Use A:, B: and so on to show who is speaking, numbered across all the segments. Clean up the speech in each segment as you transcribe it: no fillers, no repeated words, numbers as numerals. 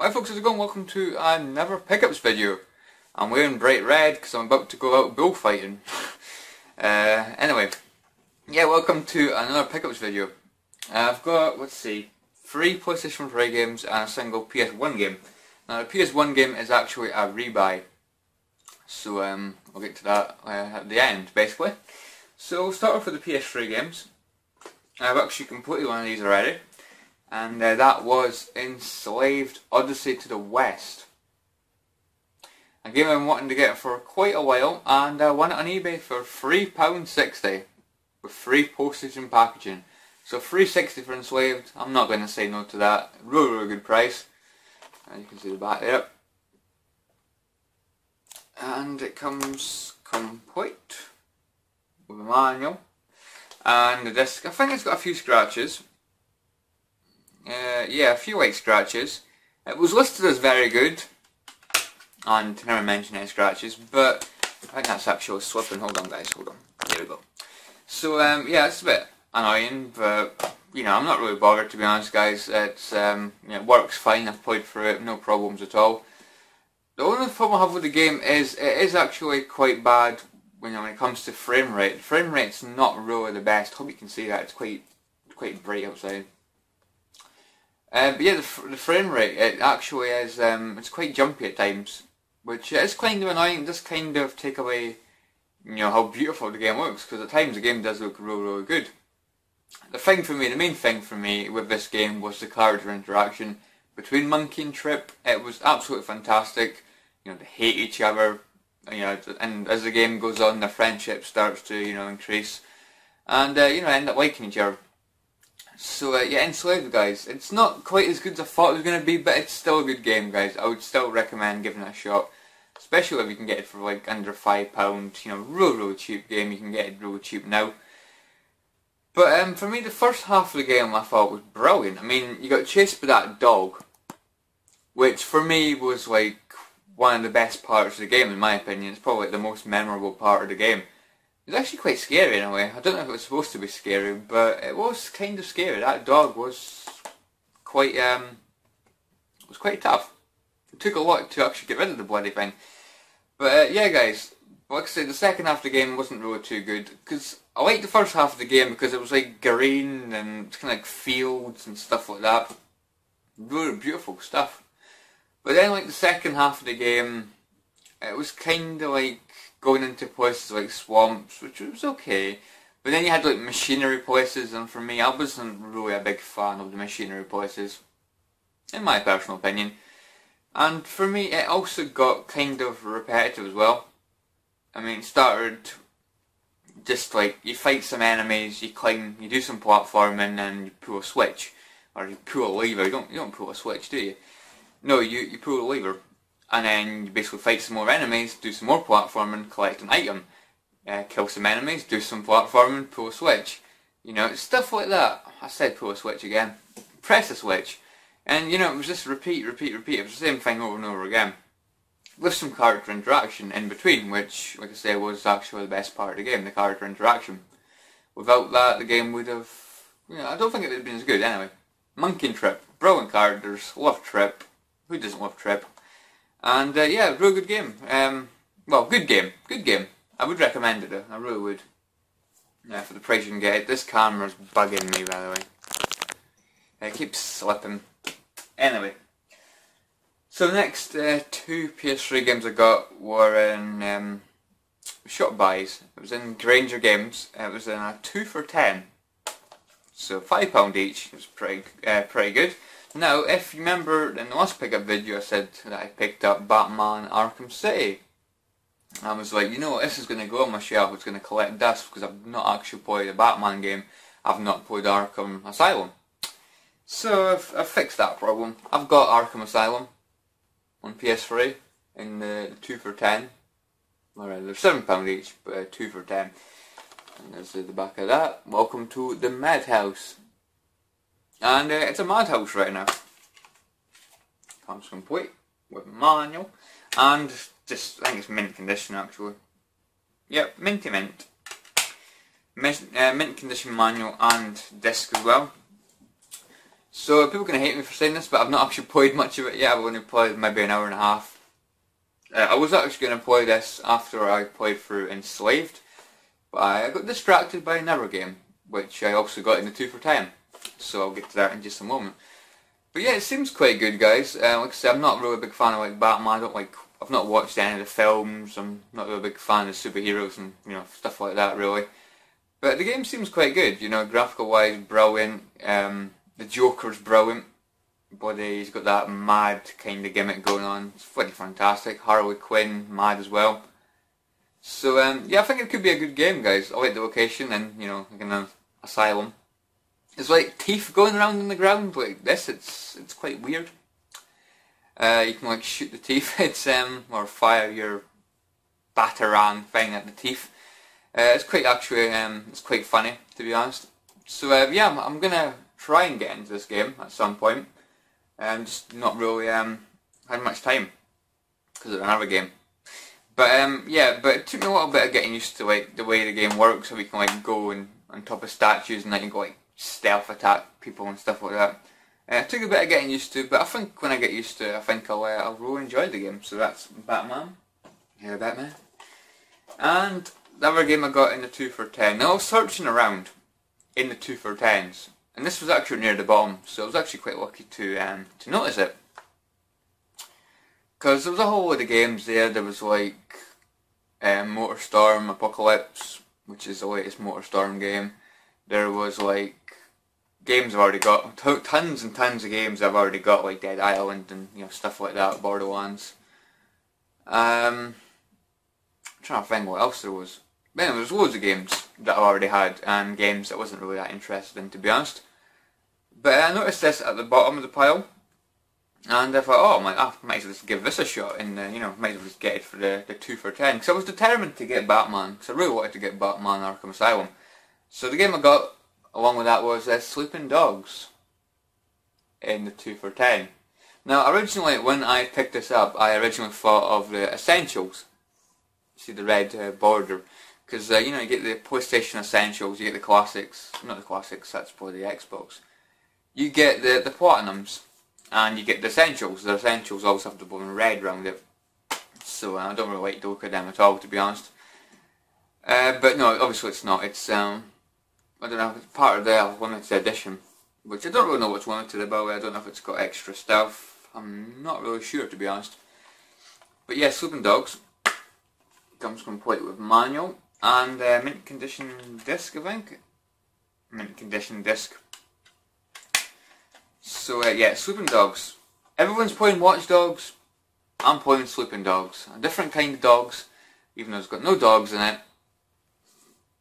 A: Hi folks, how's it going? Welcome to another pickups video. I'm wearing bright red because I'm about to go out bullfighting. Anyway, yeah, welcome to another pickups video. I've got, let's see, 3 PlayStation 3 games and a single PS1 game. Now the PS1 game is actually a rebuy, so I'll get to that at the end basically. So we'll start off with the PS3 games. I've actually completed one of these already. And that was Enslaved Odyssey to the West. A game I've been wanting to get for quite a while, and I won it on eBay for £3.60 with free postage and packaging. So £3.60 for Enslaved, I'm not going to say no to that. Really good price. And you can see the back there. And it comes complete with a manual and the disc. I think it's got a few scratches. Yeah, a few white scratches. It was listed as very good, and never mentioned any scratches, but I think that's actually slipping. Hold on guys, hold on. There we go. So yeah, it's a bit annoying, but you know, I'm not really bothered, to be honest guys. It's you know, it works fine. I've played through it, no problems at all. The only problem I have with the game is it is actually quite bad when it comes to frame rate. The frame rate's not really the best. Hope you can see that. It's quite bright outside. But yeah, the frame rate, it actually is, it's quite jumpy at times, which is kind of annoying. It does kind of take away, you know, how beautiful the game looks, because at times the game does look really good. The main thing for me with this game was the character interaction between Monkey and Trip. It was absolutely fantastic. You know, they hate each other, you know, and as the game goes on, their friendship starts to, you know, increase, and you know, end up liking each other. So yeah, Enslaved guys, it's not quite as good as I thought it was going to be, but it's still a good game guys. I would still recommend giving it a shot, especially if you can get it for like under £5, you know, really cheap game. You can get it really cheap now. But for me, the first half of the game I thought was brilliant. I mean, you got chased by that dog, which for me was like one of the best parts of the game in my opinion. It's probably like the most memorable part of the game. It was actually quite scary in a way. I don't know if it was supposed to be scary, but it was kind of scary. That dog was quite tough. It took a lot to actually get rid of the bloody thing. But yeah guys, like I said, the second half of the game wasn't really too good, because I liked the first half of the game because it was like green and kind of like fields and stuff like that. Really beautiful stuff. But then like the second half of the game, it was kind of like going into places like swamps, which was okay, but then you had like machinery places, and for me, I wasn't really a big fan of the machinery places, in my personal opinion. And for me, it also got kind of repetitive as well. I mean, it started just like, you fight some enemies, you climb, you do some platforming, and you pull a switch, or you pull a lever. You don't pull a switch, do you? No, you pull a lever. And then you basically fight some more enemies, do some more platforming, collect an item, kill some enemies, do some platforming, pull a switch. You know, stuff like that. I said pull a switch again. Press a switch. And you know, it was just repeat. It was the same thing over and over again. With some character interaction in between, which, like I say, was actually the best part of the game, the character interaction. Without that, the game would have, you know, I don't think it would have been as good anyway. Monkey and Trip, brilliant characters, love Trip. Who doesn't love Trip? And yeah, real good game. Well, good game. I would recommend it though, I really would. Yeah, for the price you can get it. This camera's bugging me, by the way. It keeps slipping. Anyway. So the next 2 PS3 games I got were in shop buys. It was in Granger Games. It was in a 2 for £10. So £5 each. It was pretty good. Now, if you remember in the last pickup video I said that I picked up Batman Arkham City. I was like, you know what, this is going to go on my shelf, it's going to collect dust, because I've not actually played a Batman game. I've not played Arkham Asylum. So I've fixed that problem. I've got Arkham Asylum on PS3 in the 2 for £10. Alright, they're £7 each, but 2 for £10. And there's the back of that. Welcome to the Madhouse. And it's a madhouse right now. Comes complete with manual, and just, I think it's mint condition actually. Yep, minty mint. Mint condition manual and disc as well. So people are going to hate me for saying this, but I've not actually played much of it yet. I've only played maybe an hour and a half. I was actually going to play this after I played through Enslaved, but I got distracted by another game, which I also got in the 2 for 10. So I'll get to that in just a moment. But yeah, it seems quite good, guys. Like I said, I'm not really a big fan of like Batman. I've not watched any of the films. I'm not really a big fan of superheroes and stuff like that, really. But the game seems quite good. Graphical wise, brilliant. The Joker's brilliant. But he's got that mad kind of gimmick going on. It's pretty fantastic. Harley Quinn, mad as well. So yeah, I think it could be a good game, guys. I like the location and like in an asylum. It's like teeth going around on the ground like this. It's quite weird. You can like shoot the teeth. Or fire your batarang thing at the teeth. It's quite it's quite funny, to be honest. So yeah, I'm gonna try and get into this game at some point. Just not really had much time because of another game. But yeah, but it took me a little bit of getting used to like the way the game works, so we can like go on top of statues and like go like stealth attack people and stuff like that. It took a bit of getting used to, but I think when I get used to it, I think I'll really enjoy the game. So that's Batman. Yeah, Batman. And the other game I got in the 2 for 10. Now I was searching around in the 2 for 10s, and this was actually near the bottom, so I was actually quite lucky to notice it. Because there was a whole lot of games there. There was like MotorStorm Apocalypse, which is the latest MotorStorm game. There was like games I've already got, tons and tons of games I've already got, like Dead Island and stuff like that, Borderlands. I'm trying to think what else there was. But anyway, there's loads of games that I already had and games that I wasn't really that interested in, to be honest. But I noticed this at the bottom of the pile, and I thought, oh, I might as well just give this a shot, and might as well just get it for the 2 for 10. Because I was determined to get Batman, because I really wanted to get Batman Arkham Asylum. So the game I got along with that was Sleeping Dogs in the 2 for 10. Now originally when I picked this up, I originally thought of the Essentials. See the red border. Because you get the PlayStation Essentials, you get the classics, not the classics, that's probably the Xbox. You get the Platinums, and you get the Essentials. The Essentials also have the blue and red around it. So I don't really like the look of them at all, to be honest. But no, obviously it's not. It's I don't know if it's part of the limited edition, which I don't really know what's limited about it. I don't know if it's got extra stuff. I'm not really sure, to be honest. But yeah, Sleeping Dogs comes complete with manual and mint condition disc, I think. Mint condition disc. So yeah, Sleeping Dogs. Everyone's playing Watch Dogs. I'm playing Sleeping Dogs. A different kind of dogs, even though it's got no dogs in it.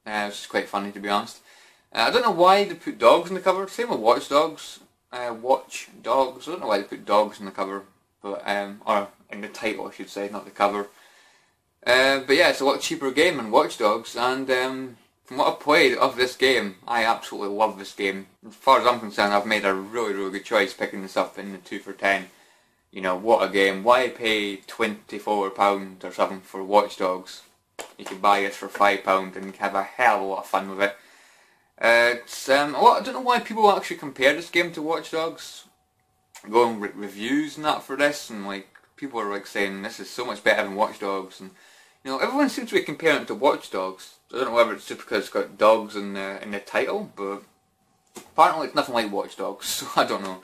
A: Which is quite funny, to be honest. I don't know why they put dogs on the cover. Same with Watch Dogs. Watch Dogs. I don't know why they put dogs on the cover, but or in the title, I should say, not the cover. But yeah, it's a lot cheaper game than Watch Dogs, and from what I've played of this game, I absolutely love this game. As far as I'm concerned, I've made a really, really good choice picking this up in the 2 for 10. What a game. Why pay £24 or something for Watch Dogs? You could buy this for £5 and have a hell of a lot of fun with it. It's I don't know why people actually compare this game to Watch Dogs. Going reviews and that for this, and like people are like saying this is so much better than Watch Dogs, and everyone seems to be comparing it to Watch Dogs. I don't know whether it's just because it's got dogs in the title, but apparently it's nothing like Watch Dogs. So I don't know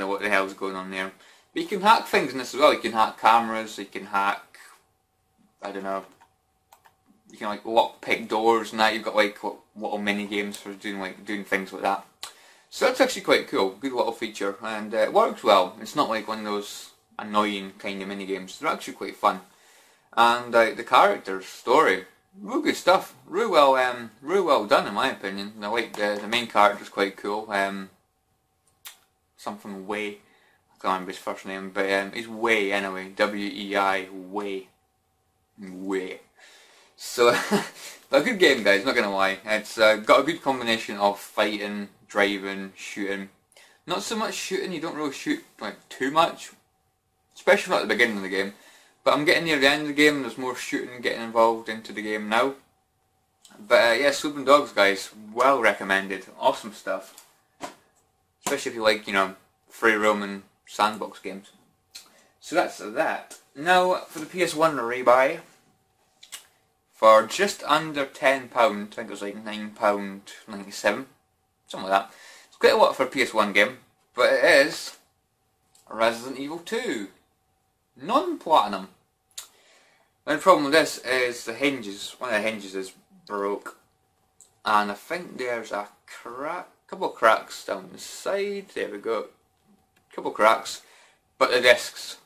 A: what the hell is going on there. But you can hack things in this as well. You can hack cameras. You can hack, I don't know. You can like lockpick doors and that. You've got like little mini games for doing things like that. So that's actually quite cool. Good little feature, and it works well. It's not like one of those annoying kind of mini games. They're actually quite fun. And the characters, story, real good stuff. Really well done in my opinion. I like the main character's quite cool. Something Way. I can't remember his first name, but he's Way anyway. W-E-I, Way. Way. So, a good game, guys, not gonna lie. It's got a good combination of fighting, driving, shooting. Not so much shooting, you don't really shoot like too much, especially not at the beginning of the game. But I'm getting near the end of the game and there's more shooting getting involved into the game now. But yeah, Sleeping Dogs, guys, well recommended. Awesome stuff. especially if you like, you know, free roaming sandbox games. So that's that. Now for the PS1 rebuy, for just under £10, I think it was like £9.97, something like that. It's quite a lot for a PS1 game, but it is Resident Evil 2, non-platinum. Now the problem with this is the hinges, one of the hinges is broke, and I think there's a couple of cracks down the side, there we go, couple of cracks, but the discs,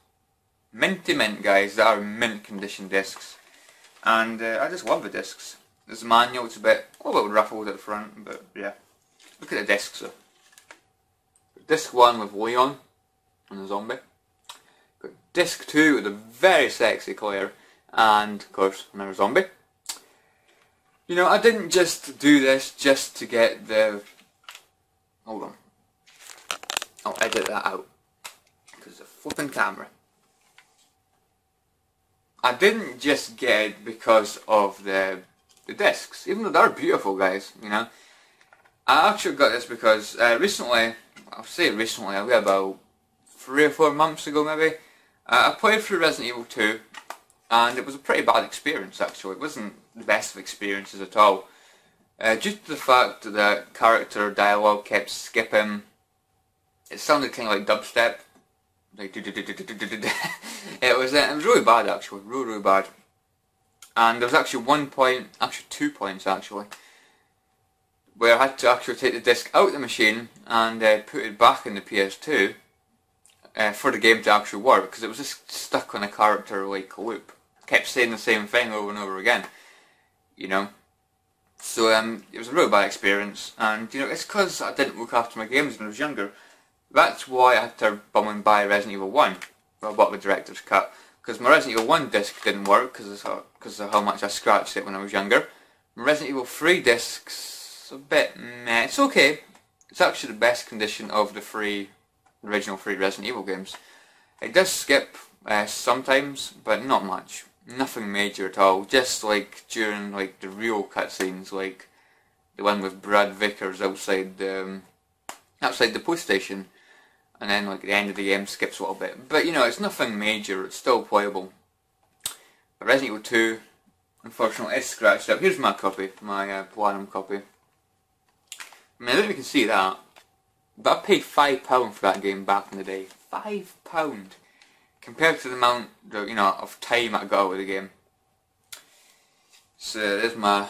A: minty mint guys, they are mint condition discs, and I just love the discs. There's a manual, it's a little bit ruffled at the front, but yeah, look at the discs though. Disc 1 with Leon and the zombie, got disc 2 with a very sexy Claire, and of course another zombie. You know, I didn't just do this just to get the... Hold on. I'll edit that out. Because the flipping camera. I didn't just get it because of the discs. Even though they're beautiful, guys, you know. I actually got this because recently, I'll say recently, about 3 or 4 months ago maybe, I played through Resident Evil 2. And it was a pretty bad experience actually. It wasn't the best of experiences at all. Due to the fact that the character dialogue kept skipping. It sounded kind of like dubstep. Like it was really bad actually, really bad. And there was actually one point, actually 2 points actually, where I had to actually take the disc out of the machine and put it back in the PS2 for the game to actually work, because it was just stuck on a character like loop. Kept saying the same thing over and over again, you know. So it was a really bad experience, and you know, it's because I didn't look after my games when I was younger. That's why I had to bum and buy Resident Evil 1. Well, I bought the director's cut, because my Resident Evil 1 disc didn't work because of how much I scratched it when I was younger. My Resident Evil 3 disc's a bit meh. It's okay. It's actually the best condition of the original 3 Resident Evil games. It does skip sometimes, but not much. Nothing major at all. Just like during like the real cutscenes, like the one with Brad Vickers outside the police station, and then like the end of the game skips a little bit. But you know, it's nothing major. It's still playable. But Resident Evil 2, unfortunately, is scratched up. Here's my copy, my platinum copy. I mean, I don't know if you can see that, but I paid £5 for that game back in the day. £5. Compared to the amount, you know, of time I got out of the game. So there's my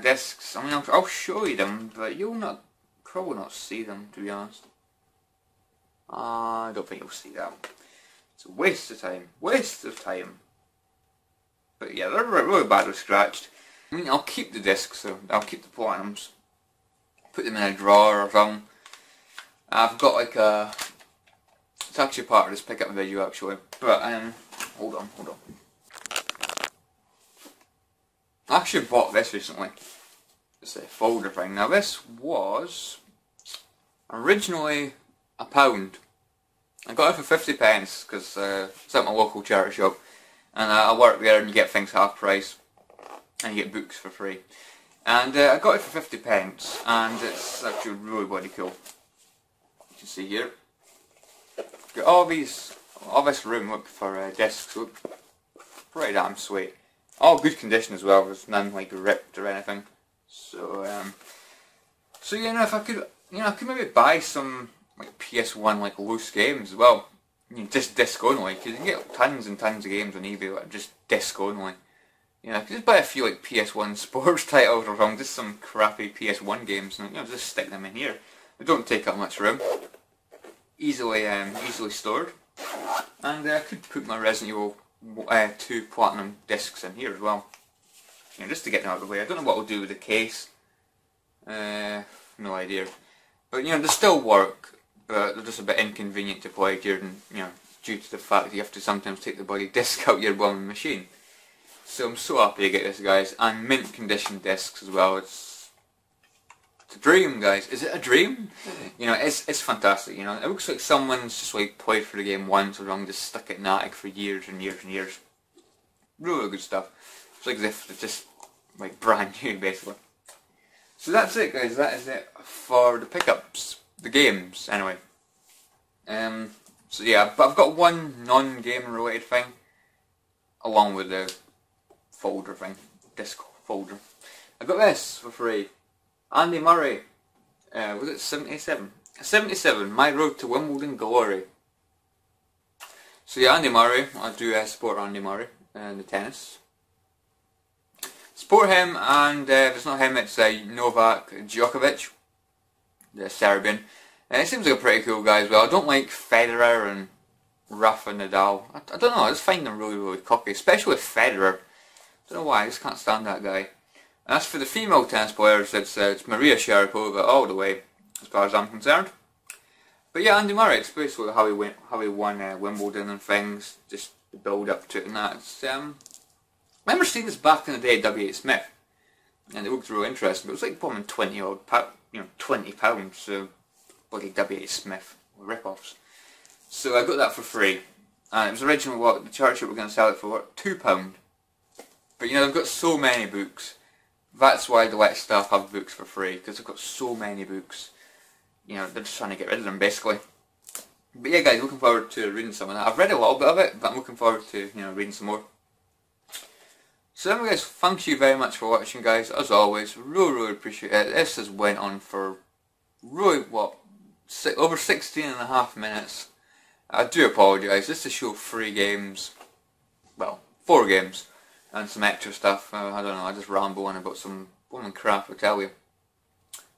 A: discs. I mean, I'll show you them, but you'll probably not see them, to be honest. I don't think you'll see them. It's a waste of time. Waste of time. But yeah, they're really badly scratched. I mean, I'll keep the discs, so I'll keep the platinums. Put them in a drawer or something. I've got like a... It's actually part of this pickup video actually, but hold on. I actually bought this recently. It's a folder thing. Now this was originally £1. I got it for 50p because it's at my local charity shop, and I work there and you get things half price and you get books for free. And I got it for 50p, and it's actually really bloody cool. You can see here. Got all this room, look, for discs, look, pretty damn sweet. All good condition as well, there's none like ripped or anything. So you know, if I could, you know, I could maybe buy some like PS1 like loose games as well. You know, just disc only, because you can get tons and tons of games on eBay that are just disc only. You know, I could just buy a few like PS1 sports titles or something, just some crappy PS1 games, and you know, just stick them in here. They don't take up much room. Easily stored, and I could put my Resident Evil 2 platinum discs in here as well, you know, just to get them out of the way. I don't know what I'll do with the case, no idea, but you know, they still work, but they're just a bit inconvenient to play during, you know, due to the fact that you have to sometimes take the bloody disc out your blooming machine. So I'm so happy to get this, guys, and mint condition discs as well. It's a dream, guys. Is it a dream? You know, it's fantastic. You know, it looks like someone's just like played through the game once or wrong, just stuck it in attic for years and years and years. Really good stuff. It's like as if they're just like brand new, basically. So that's it, guys. That is it for the pickups. the games, anyway. So yeah, but I've got one non-game related thing, along with the folder thing, disc folder. I got this for free. Andy Murray, was it 77? 77, My Road to Wimbledon Glory. So yeah, Andy Murray, I do support Andy Murray in the tennis. Support him, and if it's not him, it's Novak Djokovic, the Serbian. He seems like a pretty cool guy as well. I don't like Federer and Rafa Nadal. I don't know, I just find them really, really cocky, especially with Federer. I don't know why, I just can't stand that guy. And as for the female tennis players, it's Maria Sharapova all the way, as far as I'm concerned. But yeah, Andy Murray, it's basically how he won Wimbledon and things, just the build up to it and that. I remember seeing this back in the day at W.H. Smith, and it looked really interesting. But it was like probably £20, so bloody W.H. Smith rip-offs. So I got that for free, and it was originally what the Churchill were going to sell it for, £2. But you know, they've got so many books. That's why they let staff have books for free, because they've got so many books. You know, they're just trying to get rid of them, basically. But yeah, guys, looking forward to reading some of that. I've read a little bit of it, but I'm looking forward to, reading some more. So anyway, guys, thank you very much for watching, guys. As always, really, really appreciate it. This has went on for really, over 16.5 minutes. I do apologise. This is show 3 games, well, 4 games, and some extra stuff. I don't know, I just ramble on about some woman crap, I tell you.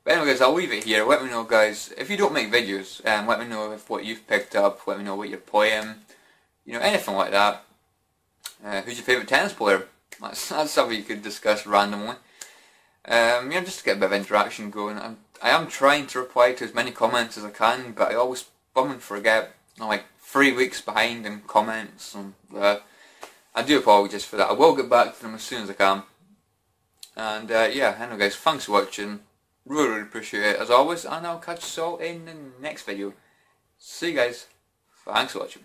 A: But anyway, guys, I'll leave it here. Let me know, guys, if you don't make videos, let me know if what you've picked up, let me know what you're playing, anything like that. Who's your favourite tennis player? That's something you could discuss randomly. Just to get a bit of interaction going. I am trying to reply to as many comments as I can, but I always bum and forget. I'm like 3 weeks behind in comments, and I do apologise for that. I will get back to them as soon as I can. And yeah, anyway, guys, thanks for watching. Really, really appreciate it as always, and I'll catch you all in the next video. See you guys. Thanks for watching.